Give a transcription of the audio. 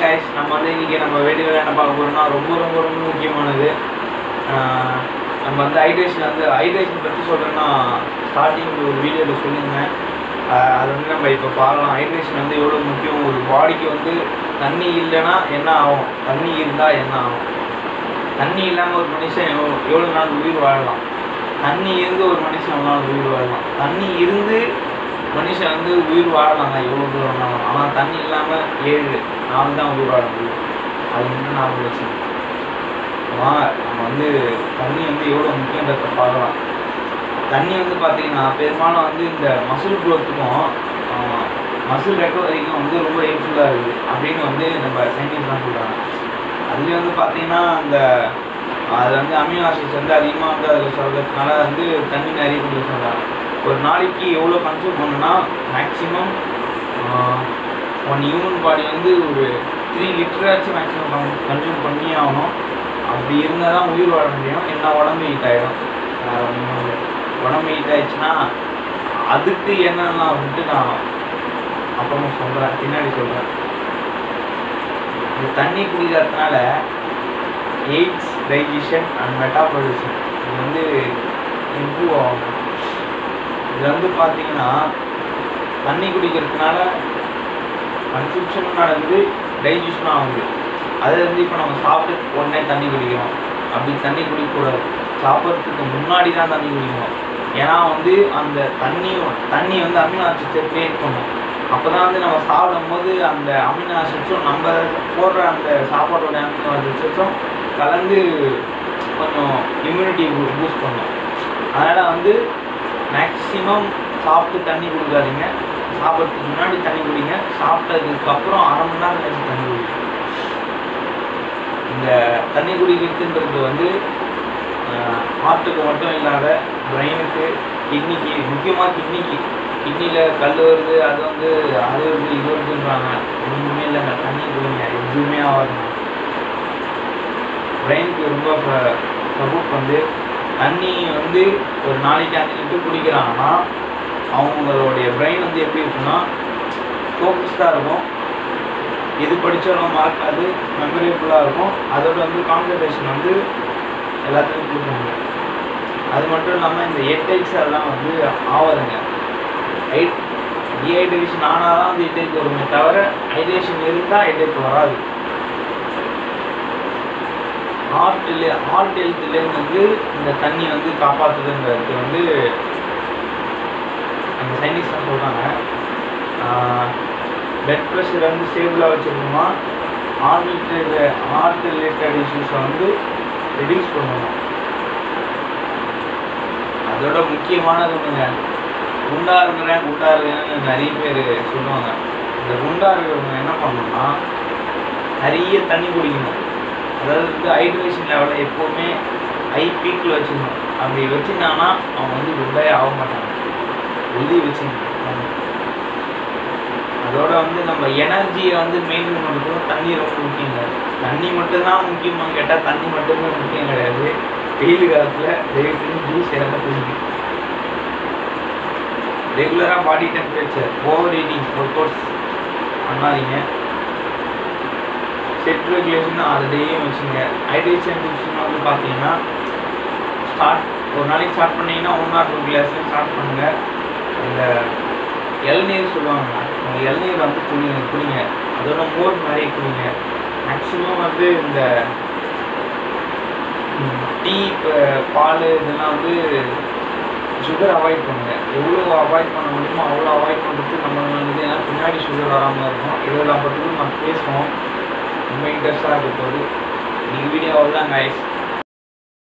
Guys, நம்ம வந்து இன்றைக்கி நம்ம வீடியோவில் என்ன பார்க்க போகிறோம்னா ரொம்ப ரொம்ப ரொம்ப முக்கியமானது. நம்ம வந்து ஹைட்ரேஷன் பற்றி சொல்கிறேன்னா ஸ்டார்டிங் ஒரு வீடியோவில் சொல்லியிருந்தேன். அது வந்து நம்ம இப்போ பார்க்கலாம். ஹைட்ரேஷன் வந்து எவ்வளோ முக்கியம். ஒரு பாடிக்கு வந்து தண்ணி இல்லைன்னா என்ன ஆகும், தண்ணி இருந்தால் என்ன ஆகும். தண்ணி இல்லாமல் ஒரு மனுஷன் எவ்வளோ நாள் உயிர் வாழலாம், தண்ணி இருந்து ஒரு மனுஷன் எவ்வளோ நாள் உயிர் வாழலாம். தண்ணி இருந்து மனுஷன் வந்து உயிர் வாழலாங்க எவ்வளோ தூரம் நாளும். ஆனால் தண்ணி இல்லாமல் 7 நாள் தான் உயிர் வாழ முடியும். அது இன்னும் ஞாபகம் வச்சுக்கணும். நம்ம வந்து தண்ணி வந்து எவ்வளோ முக்கியன்றதை பார்க்கலாம். தண்ணி வந்து பார்த்திங்கன்னா பெரும்பாலும் வந்து இந்த மசில் க்ரோத்துக்கும் மசில் ரெக்கவரிக்கும் வந்து ரொம்ப ஹெல்ப்ஃபுல்லாக இருக்குது அப்படின்னு வந்து நம்ம சயின்டிஸ்ட்லாம் சொல்கிறாங்க. அதுலேயும் வந்து பார்த்திங்கன்னா அதில் வந்து அமினோ ஆசிட்ஸ் வந்து அதிகமாக வந்து அதில் சொல்கிறதுனால வந்து தண்ணி நிறைய குடிக்க சொல்கிறாங்க. ஒரு நாளைக்கு எவ்வளோ கன்சியூம் பண்ணுன்னா மேக்ஸிமம் 1 ஹியூமன் பாடி வந்து ஒரு 3 லிட்டராச்சும் மேக்ஸிமம் கன்சியூம் பண்ணி ஆகணும். அப்படி இருந்தால் தான் உயிர் வாழ முடியும். என்ன உடம்பு ஹீட் ஆகிடும். உடம்பு ஹீட் ஆகிடுச்சுன்னா அதுக்கு என்னெல்லாம் வந்துட்டு நான் அப்புறமா சொல்கிறேன், பின்னாடி சொல்கிறேன். இந்த தண்ணி குடிக்கிறதுனால எய்ட்ஸ், டைஜஷன் அண்ட் மெட்டாபாலிசம் இது வந்து இம்ப்ரூவ் ஆகும். இது வந்து பார்த்திங்கன்னா தண்ணி குடிக்கிறதுனால கன்சப்ஷனும் நடக்குது, டைஜஷனும் ஆகுது. அதை வந்து இப்போ நம்ம சாப்பிட்டு உடனே தண்ணி குடிக்கிறோம். அப்படி தண்ணி குடிக்கக்கூடாது. சாப்பிட்றதுக்கு முன்னாடி தான் தண்ணி குடிக்கணும். ஏன்னா வந்து அந்த தண்ணி வந்து அமினோ ஆசிட்ஸை கிரியேட் பண்ணும். அப்போ தான் வந்து நம்ம சாப்பிடும் போது அந்த அமினோ ஆசிட்ஸும் நம்ம போடுற அந்த சாப்பாட்டோட அமினோ ஆசிட்ஸும் கலந்து கொஞ்சம் இம்யூனிட்டி பூஸ்ட் பண்ணும். அதனால் வந்து மேக்ஸிமம் சாப்பிட்டு தண்ணி குடிக்காதீங்க. சாப்பிட்றதுக்கு முன்னாடி தண்ணி குடிங்க. சாப்பிட்டதுக்கப்புறம் 1/2 மணி நேரம் கழிச்சு தண்ணி குடிங்க. இந்த தண்ணி குடிக்கிறதுன்றது வந்து ஹார்ட்டுக்கு மட்டும் இல்லாத பிரெயினுக்கு, கிட்னிக்கு, முக்கியமாக கிட்னியில் கல் வருது, அது வந்து அது வருது, இது வருதுன்றாங்க. ஒன்றுமே இல்லைங்க, தண்ணி குடிங்க, எதுவுமே ஆகாதுங்க. பிரெயினுக்கு ரொம்ப சப்போர்ட் வந்து தண்ணி வந்து ஒரு நாளைக்கு 5 லிட்டர் குடிக்கிறாங்கன்னா அவங்களுடைய பிரெயின் வந்து எப்படி இருக்குன்னா ஃபோக்கஸ்டாக இருக்கும். எது படித்தாலும் மறக்காது, மெமரேபுளாக இருக்கும். அதோட வந்து கான்சன்ட்ரேஷன் வந்து எல்லாத்துக்கும் கொடுக்குறாங்க. அது மட்டும் இல்லாமல் இந்த ஹெட்டேக்ஸ் அதெல்லாம் வந்து ஆகாதுங்க. டீஹைட்ரேஷன் ஆனால் தான் வந்து ஹெட்டேக் வருமே தவிர ஹைட்ரேஷன் இருந்தால் ஹெட்டேக் வராது. ஹார்ட் ஹெல்த்துலேருந்து வந்து இந்த தண்ணி வந்து காப்பாற்றுதுன்றது வந்து அந்த சயின்டிஸ்ட் சொல்கிறாங்க. பிளட் ப்ரெஷரை வந்து ஸ்டேபிளாக வச்சுருக்கோமா, ஹார்ட் ரிலேட்டட் இஷ்யூஸை வந்து ரெடியூஸ் பண்ணணும். அதோட முக்கியமானது ஒன்றுங்க, குண்டா இருக்கிறேன்னு நிறைய பேர் சொல்லுவாங்க. இந்த குண்டா இருக்கிறவங்க என்ன பண்ணணும்னா நிறைய தண்ணி குடிக்கணும். அதாவது வந்து ஹைட்ரேஷன் லெவலை எப்போவுமே ஹை பீக்கில் வச்சுக்கணும். அப்படி வச்சுருந்தாங்கன்னா அவங்க வந்து குண்டாயே ஆக மாட்டாங்க. எழுதி வச்சுக்கணும். அதோட வந்து நம்ம எனர்ஜியை வந்து மெயின்டைன் பண்ணுறதுக்கும் தண்ணி ரொம்ப முக்கியங்க. தண்ணி மட்டும்தான் முக்கியமாக கேட்டால் தண்ணி மட்டுமே முக்கியம் கிடையாது. வெயில் காலத்தில் தயவு செஞ்சு ஜூஸ் இறக்க குடிங்க. ரெகுலராக body temperature, over eating, work outs பண்ணாதீங்க. செட் ரெகுலேஷன் அது டெய்லியும் வச்சுங்க. ஹைட்ரேஷன் டிப்ஸ்னு வந்து பார்த்தீங்கன்னா ஒரு நாளைக்கு ஸ்டார்ட் பண்ணிங்கன்னா 1 or 2 கிளாஸ்லையும் ஸ்டார்ட் பண்ணுங்கள். இந்த இளநீர் சொல்லுவாங்க, அந்த இளநீர் வந்து குடிங்க. அதோட மோர் நிறைய குடிங்க. மேக்ஸிமம் வந்து இந்த டீ, பால் இதெல்லாம் வந்து சுகர் அவாய்ட் பண்ணுங்கள். எவ்வளோ அவாய்ட் பண்ண முடியுமோ அவ்வளோ அவாய்ட் பண்ணுறது நம்ம நல்லது. ஏன்னா பின்னாடி சுகர் வராமல் இருக்கும். இதெல்லாம் பற்றி நம்ம பேசுவோம். ரொம்ப இன்ட்ரெஸ்டாக இருக்க போது. நீங்கள் வீடியோ தான் கைஸ்.